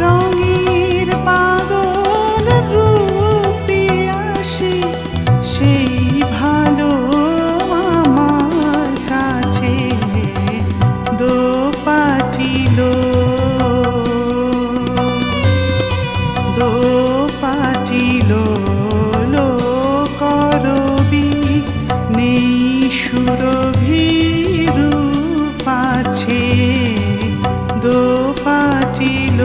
রঙের পাগল রূপে আসে সেই ভালো আমার কাছে দোপাটিল দোপাটিল লো করবি নেই সুরভি রূপ আছে দোপাটিল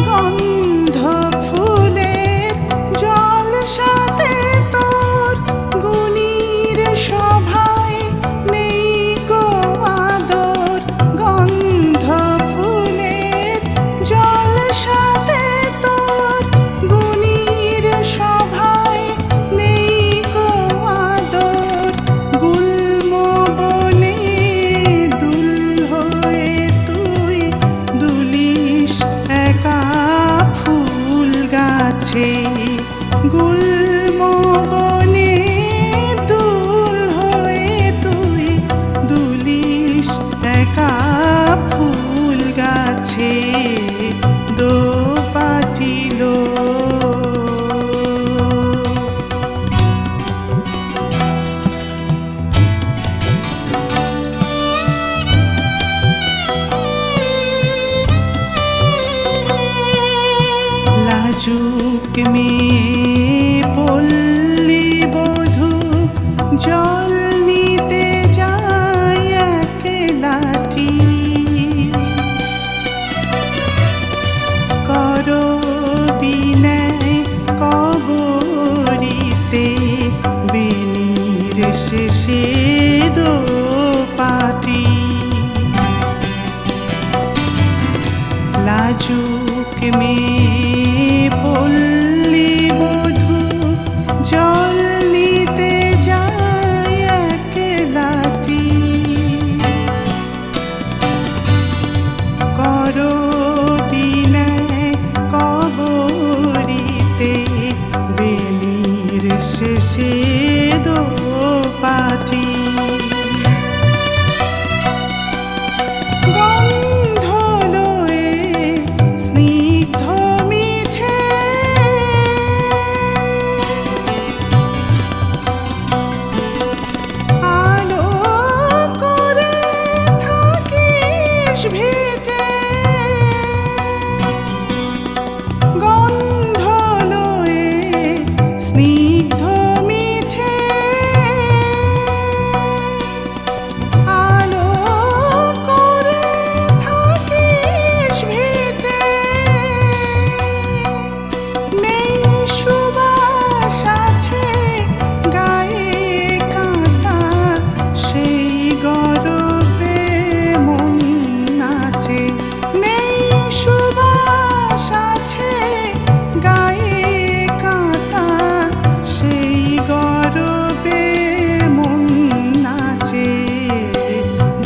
গন্ধ ফুলের জল সাথে তোর গুণীর সভায় নেই গো আদর গন্ধ ফুলের জল সাথে তোর গুণীর সভায় নেই গো আদর গুল্ম বনে দুল হয়ে তুই দুলিস একা ফুল গাছে গুল্ম বনে দুল হয়ে তুই দুলিস একা ফুল গাছে দোপাটিল লাজুক মেয়ে পল্লী বধূ জল নিতে যায় একলাটি করবি নেয় কবরিতে বেনির শেষে দোপাটি লাজুক মেয়ে পল্লী বধূ জল নিতে যায় একলাটি করবি নেয় কবরিতে বেনির শেষে দোপাটি গন্ধ লয়ে স্নিগ্ধ মিঠে আলো করে থাকিস ভিটে গন্ধ লয়ে স্নিগ্ধ মিঠে আলো করে থাকিস ভিটে নেই সুবাস আছে গায়ে কাঁটা সেই গরবে মন নাচে নেই সুবাস আছে গায়ে কাঁটা সেই গরবে মন নাচে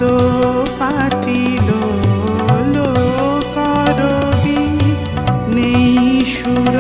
দোপাটিল লো করবি নেই সুর